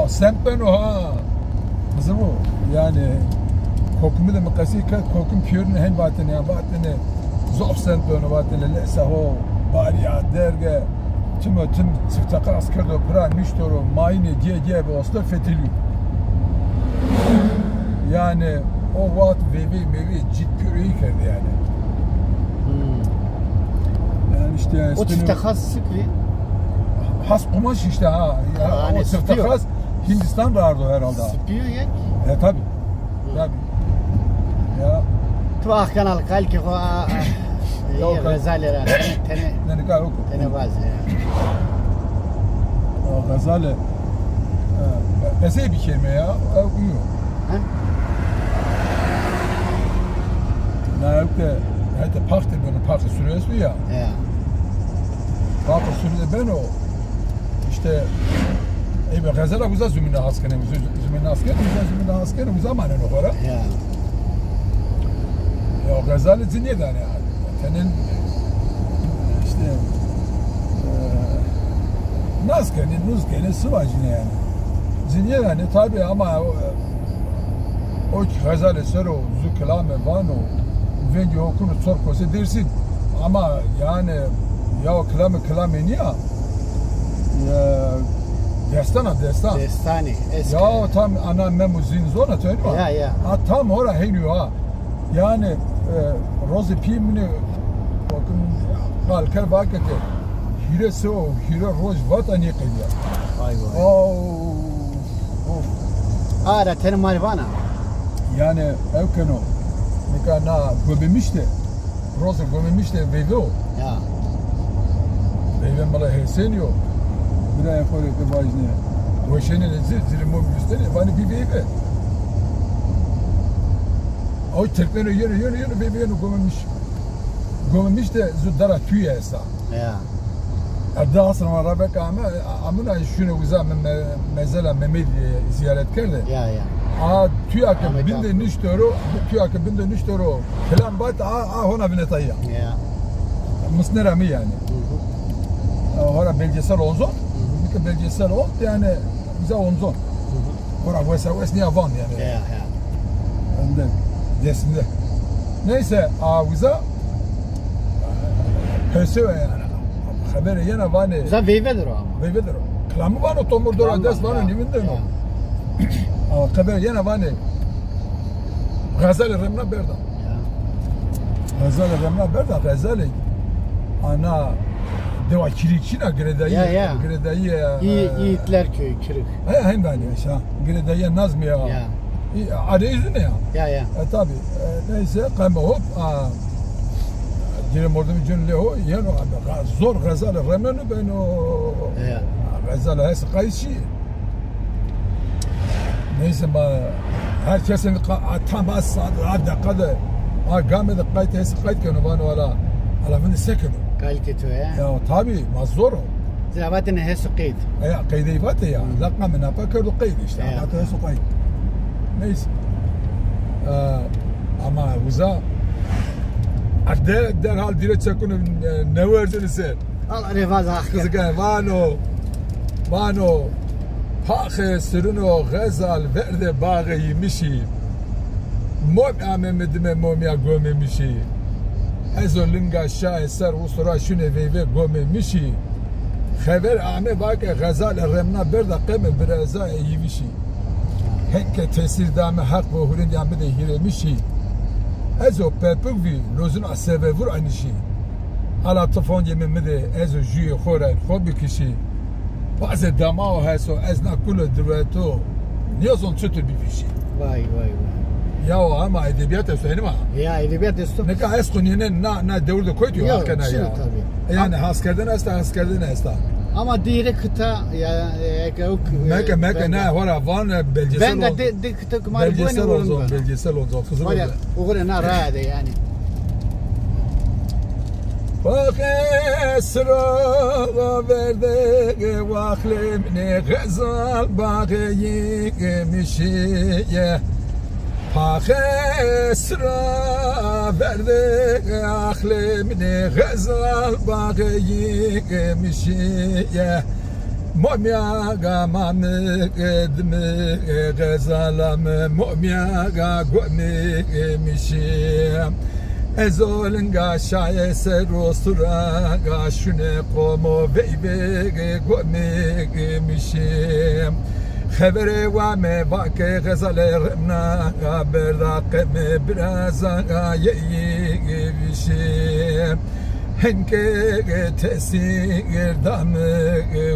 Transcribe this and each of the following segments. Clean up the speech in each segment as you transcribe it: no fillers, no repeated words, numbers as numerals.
semt ben o ha. Kızım o. Yani kokumu da mekasika kokum pürne hen vatene ya vatene zof semt ben o vatene lesa ho bariya derge tüm sıftaka asker do pra niştoro mayne diye be osla fetili. Yani o vat mevi cid püreyi kerdi yani. Yani işte o sıftakas sıkı. Has kumaş işte ha. Ya, o sıftakas Hindistan rardı herhalde. Spiyor yek. Tabi. Tabi. Ya. Tuah kanal kalki ho Gazali ra Ne kadar oku. Tene bazı. O Gazali. Mesela bir kelime ya. Uyuyor. Ha? Ne yok da hatta parkta böyle parkta sürüyorsun ya. Ya. Parkta sürüyorsun ben o. İşte ey Gazali güzel zümrüne askere, zümrüne askere güzel maneno var. Ya. Ya Gazali zinyedan yani. Senin işte Nazke'nin sıvacını yani. Zinyedan tabi ama o Gazali sero zu kelame vano vengi okunu sorkosu dersin. Ama yani ya kelame niye? Ya destan. Destani. Eski. Ya tam ana memuzin zona tönü var. Ya. Ha tam ora heynu ha. Yani rozi pimini bakın kalker bakete hire so hire roj vatani qiliya. Vay. Of. Ara tene marvana. Yani evkeno nikana göbemişti. Rozi göbemişti vedo. Ya. Beyven bala hesenio. Bir ay sonra da vajne. Roşenin zilimum üstüne bana bir beyve. O Türkler yürü bebeğini gömülmüş de zudara tüye esa. Ya. Daha sonra Rabeka amına şunu güzel mesela Mehmet ziyaret geldi. Ya. Tüy akı binde nüştoro. Kelam bat hona binetayya. Ya. Mısnera mi yani? Hora belgesel onzon. Bir belgesel o yani bize onzon. Hora vesni avan yani. Ya. Ondan desinde. Neyse avuza pesöve yani. Haberi yine vani. Za veyvedir o ama. Veyvedir o. Klamı var o tomur dora des var o niminde no. Ama haberi yine vani. Gazali remna berda. Gazali ana deva kirikçina gredayi. Gredayi. Yiğitler köyü kırık. Hem bani ya. Gredayi nazmiya. Ya. Arayüzü ne ya? Ya. Tabi. Neyse kayma hop. Diyelim orada bir cümle o. Yani zor Gazali remenu ben o. Ya. Gazali hesi kayışı. Neyse herkesin tam az dakikada gamede kayıt hesi kayıt konu bana wala alafını sekunu. Kaliteto ya. Ya tabi mazor o. Ziravatine hesu qeyd. Ya qeydi vatı ya. Lakma mena pakardu qeydi işte. Hatta hesu kayıt. Neyse. Ama uza derhal dire çakunu ne versene sen? Allah revaz ahkı. Kızıkan vano paxe sırıno gazal verde bağı yemişi mom amemedime momya gömemişi ezolinga şah eser usura şune veve gömemişi haber ame bak gazal remna berda qeme biraza yemişi hekke tesir dame hak ve hurin dame de hiremişi ezo pepuvi lozun asebe vur anişi ala tafon yememede ezo juye khora khobi kişi bazı damağı heso ezna kulu dureto niyazon çötür bir fişi. Vay. Ya ama edebiyat esneni mi? Ya edebiyat esto. Ne kadar eskoniyene na devirde koydu ya arkana ya. Tabii. Yani askerden esta. Ama diğeri kıta ya Meke ne hora van belgesel. Ben de kıta kumarı belgesel oldu. Var ya oğlum ne rahat yani. Bakesra verde vaklim ne gazal bağı yemişiye Bakesra verde vaklim ne gazal bağı yemişiye مؤمیا گامان قدم غزالم مؤمیا گومی میشیم ازولنگا شای سروسترا گاشونه قومو وی گومی میشیم خبر و مواک غزال رمنا برداقم برازا یی میشیم هنگه تسیر دام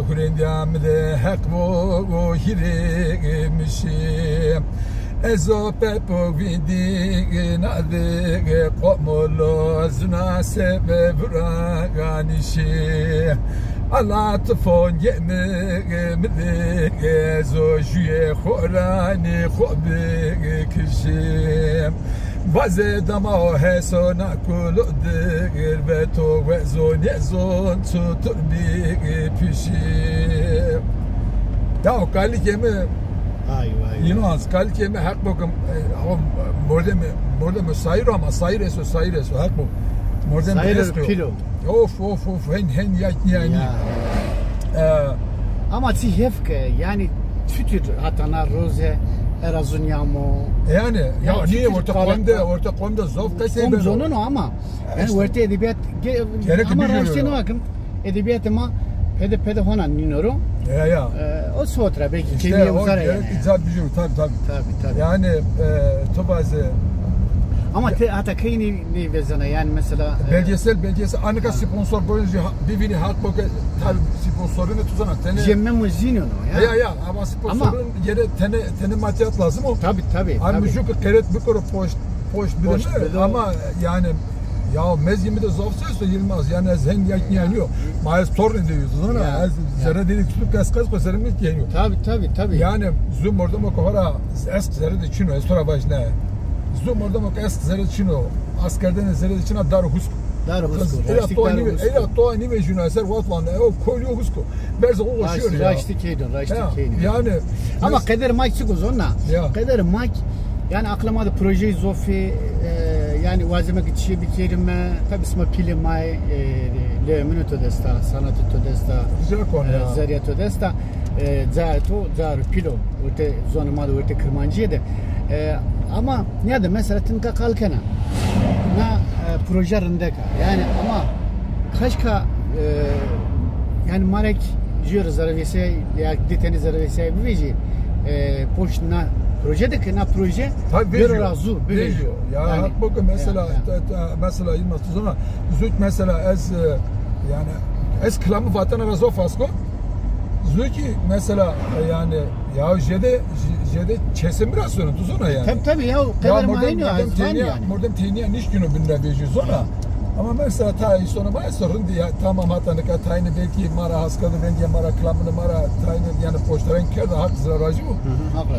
خورندیم ده حق و هیره میشیم ازو پپو ویدی نده قمولو زناسب برانیشیم الله تفون یمه مده ازو جوی خورانی خوبه کشیم وزه دما حسو نکلو دگر به تو وزو نیزون تو تربی پیشیم یا کالی کمه Yunus kal ki hak bakım mordem sayres hak bu mordem kilo of hen yani ama ti hefke yani tütür hatana roze erazunyamo yani ya niye orta komda zof kayse ben zonun ama yani orta edebiyat ama raştına bakın edebiyatıma pede honan dinoro ya o sotra belki işte kemiğe o uzar yani icad gücü tabii yani tobazı ama hatta kayni ne vezana yani mesela belgesel anika sponsor boyunca bibini halk bakı tabii sponsorunu tuzana tane cemme muzino ya ama sponsorun yere tane maddiyat lazım o tabii hani şu keret bir kere poş bir ama yani ya mezgimi de zafsız da Yılmaz yani zen yakniyor. Mayıs torun diyoruz ona. Zerre dedik tutup kas koserimiz geliyor. Tabii. Yani zoom orada mı kohara eski zerre de çino estora başına. Zoom orada mı eski zerre çino. Askerden zerre de çino dar husk. Ela to ni ve juna ser vatlan o koyuyor husko. Berze o koşuyor ya. Raştı keydon. Yani ama kader maç çıkıyor ona. Kader maç yani aklıma da projeyi zofi yani malzeme geçişi bir kelime tabi ismi pilimay le minuto desta sanatı todesta zariya todesta zar pilo orte zonuma da orte kırmancıya da ama ne de mesela tinka kalkana na proje rindeka yani ama kaçka yani marek jür rezervese ya deteni rezervese bir veci poşna projedeki na proje bir razı veriyor. Ya yani, bakın mesela Yılmaz Tuzan'a züt mesela yani klamı vatana razı fasko züki mesela yani ya jede çesim biraz sonra Tuzan'a yani. Tabii ya kadar aynı yani. Mordem teniya niş günü binne veji zona. Ama mesela ta sonra bana sorun diye tamam hatta ne kadar tayini belki mara haskadı ben mara klamını mara tayini yani poştaren kerda hak zararcı bu.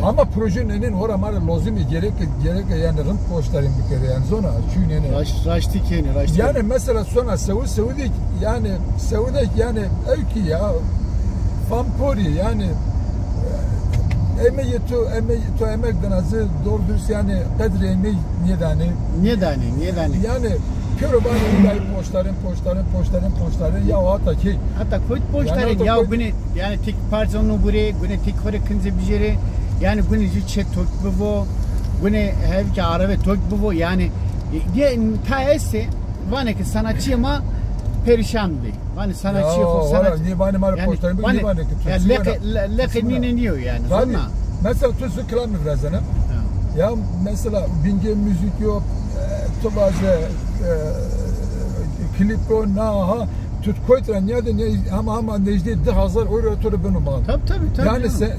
Ama projenin ora mara lozimi gerek yani rın poştaren bir kere yani sonra çünkü raştı yani mesela sonra Saudi yani evki ya fampori yani emekten azı doğru dürüst yani kadri emeği niye dani yani Körobani ilay poştaren ya hatta koyt poştaren ya bunu yani tek parzonu buraya bunu tek kore kınze bijere yani bunu cüçe tok bu bunu hevki arabe tok bu yani diye taesi vane ki sanatçı ama perişandı. Vane sanatçı o sanatçı. Niye bana mara poştaren bu niye bana ki? Lekenini niyor yani. Mesela tüzü kılamı biraz ana. Ya mesela binge müzik yok. Bazı klipro naha tut koytran ya da ne ama necdi de hazır euro turu bunu mal. Tabii. Yani sen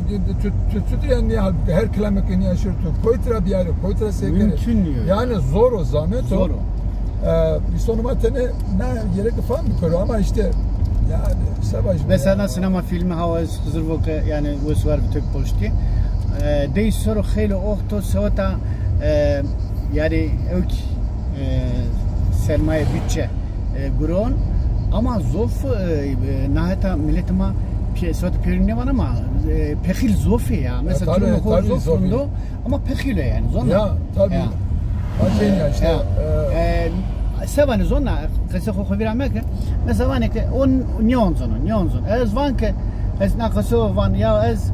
tut yani her kelimenin yaşır tut koytra bir yere koytra sekere. Yani zor o zahmet o. Bir sonuma tane ne gerek falan bir konu ama işte yani savaş. Mesela sinema filmi hava zırvok yani bu var bir tek poşti. Dey soru khaylo oxto sota yani sermaye bütçe gron ama zof nahata milletime piyasada pürünne var ama pekil zofi ya mesela durumu zofundu ama pekile yani zona ya tabii bakın ya işte sevani zona kese xo xbiramek mesela vanke on nyonzon ez vanke Ez nakası van ya ez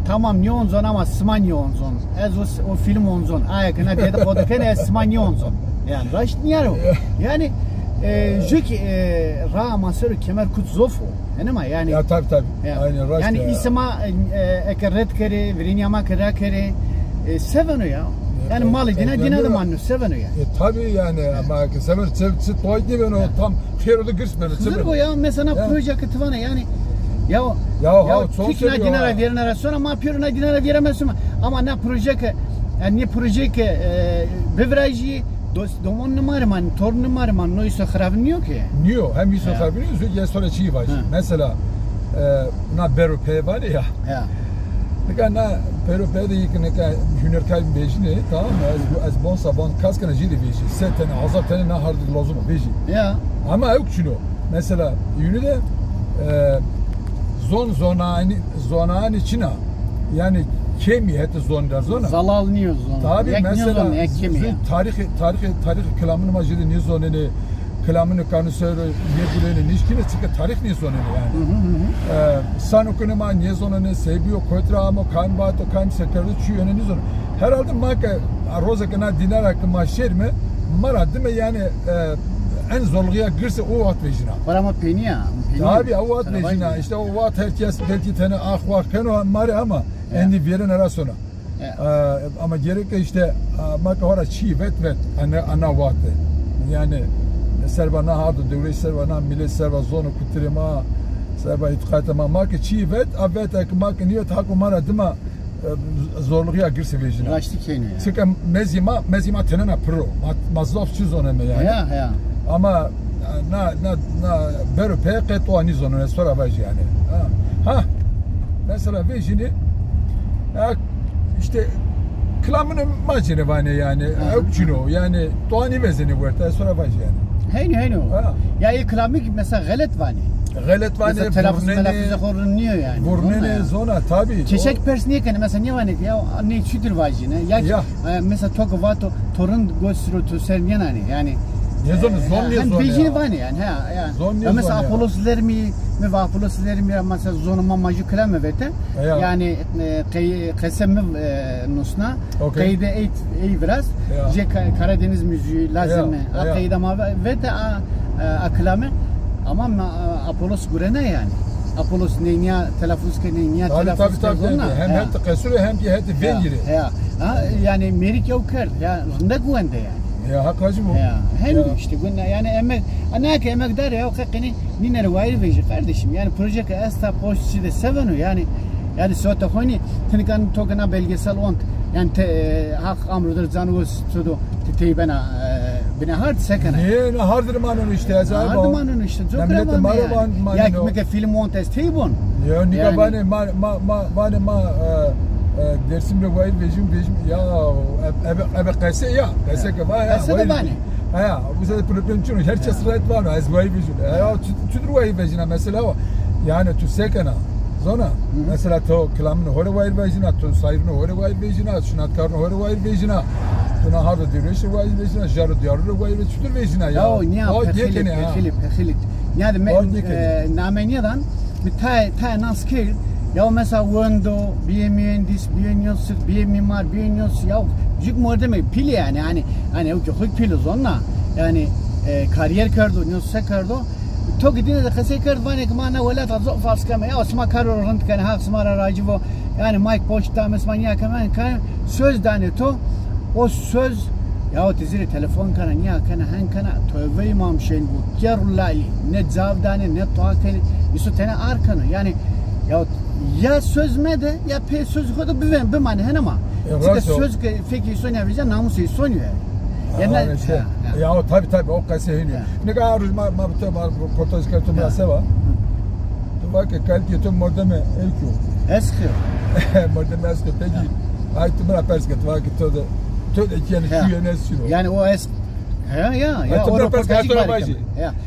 tamam niye zon ama sman niye zon. Ez o film on zon. Ayakına dedi o da kene sman niye zon. Yani raş niye o? Yani jük ra masör kemer kut zofu. Enema yani. Ya tabii. Aynen raş. Yani isma ekret kere verinyama kere kere sevenu ya. Yani malı dine de mannu sevenu ya. Tabii yani ama sever çıt toydu ben o tam xeroda girsmeni. Kızır bu ya mesela proje kıtıvana yani ya tikna dinara verenara sonra ma piyona dinara veremezsin ama ne proje ki yani ne proje ki bevraji domon numarman torun numarman no iso xarabniyor ki. Niyo hem iso xarabniyor ya sonra çiğ var. Mesela na bero pe var ya. Nika na pero pede yıkı nika hüner kalbim bejini tamam mı? Az bon sabon kaskana jili beji. Setene azap tane na hardı lazım beji. Ya. Ama yok şunu. Mesela yünü de zonani içine yani kemi heti zona. Zalalniyor zona. Tabii mesela tarih kelamını majidi niye zoneni kelamını kanusör niye nişkine çıkı tarih niye zoneni yani. San okunuma niye zoneni seviyor koytra ama kan bato kan sekerli çü yöneni zona. Herhalde maka roza kana dinara kıma şer mi mara değil mi yani en zorluğa girse o at vecina. Var ama peniya. Tabii o at vecina. İşte o at herkes belki tane ahva kano mari ama endi veren arasına. Ama gerekli işte maka hora çiğ vet ana vatte. Yani serbana hardı devre serbana millet serba zonu kutrema serba itkatama maka çiğ vet avet ek maka niyet hakkı mara dima zorluğa girse vecina. Raştı kene. Çünkü mezima tenena pro. Mazlaf çiz onu yani. Ya. Ama na bero peket o ani zonu sonra var yani. Ha. Mesela vejini işte klamının macere var yani. Öpçüno yani doğani vezeni bu arada sonra var yani. Heyno. Ya ikramik mesela galet var. Galet var ne? Telaffuza korunmuyor yani. Vurnene zona tabii. Çeşek persniye mesela ne var ne ya ne çüdür var yine. Ya mesela tokovato torun gösteriyor to sermiyan yani. Ne zon ya. Bejini var yani yani. Mesela Apoloslar mi Apoloslar mi mesela zonuma maju klame vete. Yani kısem nusna. Kayda ey biraz. Je Karadeniz müziği lazım. Kayda ma vete aklame ama Apolos gurene yani. Apolos neyniya telaffuz ke neyniya telaffuz tabii hem hep kasuru hem ki hep vengiri. Yani merik yoker ya ne güvende yani. Ya hakikaten bu. Ya hem işte günler yani emek anaka emek der ya hakikaten niner wayr veji kardeşim yani proje ka esta postçi de sevenu yani sota hani tenikan tokana belgesel ont yani hak amrudur zanus tudo tebena bina hard second. Ne hardır manun işte azaba. Hardır manun işte. Namlete maravan manun. Ya meke film ont estebon. Ya nika bane ma dersimde wayr vejim ya ebe kase ya kase ke var ya. Kase de bane. Ha bu sefer problem çünkü herkes right var az wayr vejim. Ya tüdür wayr vejina mesela o. Yani tu sekana zona mesela to kelamını hore wayr vejina to sayrını hore wayr vejina şunatkarını hore wayr vejina buna harda diyor işte wayr vejina jarı diyor wayr tüdür vejina ya. O niye Filip yani nameniyadan bir tay naskil ya mesela wendo bir mühendis bir mimar bir ya jük morde mi pil yani hani o çok pil zonna yani kariyer kardo ne kardo to gidine de kase kardo vane kmana wala tazo fals kama ya osma karo rent kan hak smara racivo yani Mike Pochta mesmanya kaman kan söz dane to o söz ya tizire telefon kana niya kana han kana tövbe imam şeyin bu kerulali ne zavdane ne toakene isu tane arkana yani ya söz mede ya pe söz kodu bir mane henama. Çünkü söz feki sonya bize namusu sonya. Yani ya o tabii o kase hini. Ne kadar ma portaj kartı mesela. Tu bak kalki tu mordeme elku. Eski. Mordeme eski peki. Ay tu bana perske tu bak todo yani şu yenesino. Yani o es ya o portaj kartı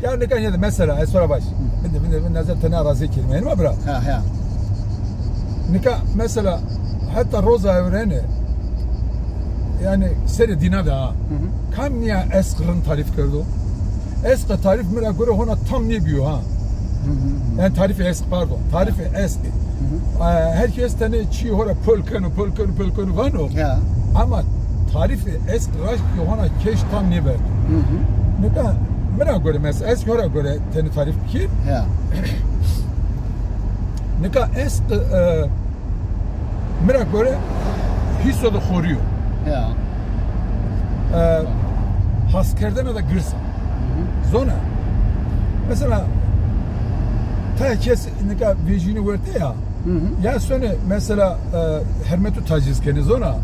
ya ne kadar mesela esora baş. Ben nazar tane razı kelime mi bra? Ha. Nika mesela hatta roza evreni yani seri dinada kam niye eskrin tarif kırdı? Eski tarif mira göre ona tam ne diyor ha? Yani tarifi eski pardon. Tarifi eski. Herkes tane çiğ hora pölkönü vano. Ya. Ama tarifi eski raş Yohana keş tam ne verdi. Ne kadar merak göre mesela eski hora göre tane tarif ki. Ya. Ne kadar eski merak göre hisoda koruyor. Ya. Haskerden da gırsa. Zona. Mesela herkes ne kadar vecini verdi ya. Ya sonra mesela hermetu taciz keni zona.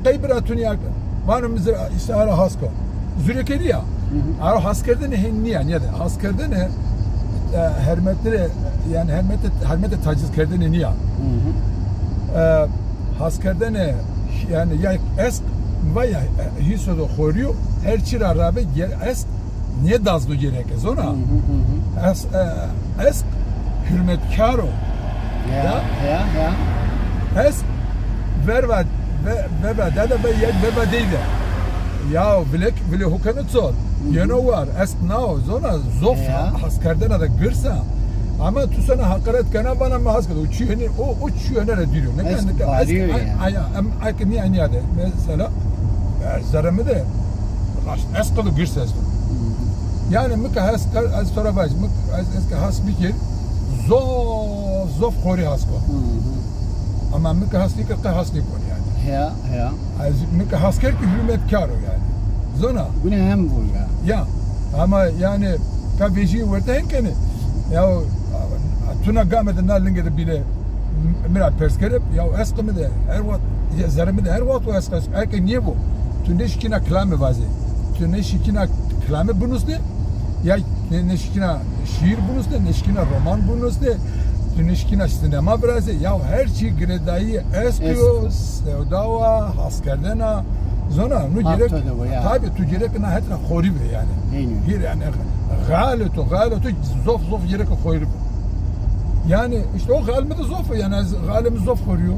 Kayberatun ya. Var mı işte ara hasko. Zürekeli ya. Ara haskerden ne yani ya da haskerden ne hermetleri yani hermete taciz kerdene niye? Haskerden ne yani ya esk vaya hisoda koruyor her çir arabe esk niye dazlı gerek zona. Esk hürmetkaro. Ya. Esk verva dada be yed verva değil. Ya bile hukanı sor. You know what? Esk now zona zof haskerden da gırsa. Ama tu sana hakaret kana bana mı hasket uçuyor ne o uçuyor ne diyor ne kadar ay ni anyade mesela zarımı da eskalı gırsa yani mıka haskar az sonra baş mık eski has bir zof khori hasko ama mıka hasli ka hasli kon yani ya az mıka hasker ki hürmetkaro yani zona bu ne hem bu ya ama yani ka veji verten kene ya tuna gamede nallinge de bile mira perskerep ya eskimi de her wat zarımı da her wat o eskas erke niye bu tunde şikina klame vazi tunde şikina klame bunus ne ya ne şikina şiir bunus ne şikina roman bunus ne tunde şikina sinema biraz ya her şey gredayı eskiyo sevdava haskerdena zona nu gerek tabi tu gerek na hetra khoribe yani bir yani galetu zof gerek khoribe yani işte o galme de zof yani galme zof koruyor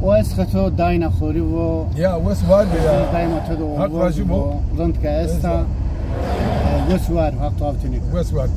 o eskato dayna khori vo ya wes var ya dayna todo hak vajibo rant ka esta wes var hak tavtini wes var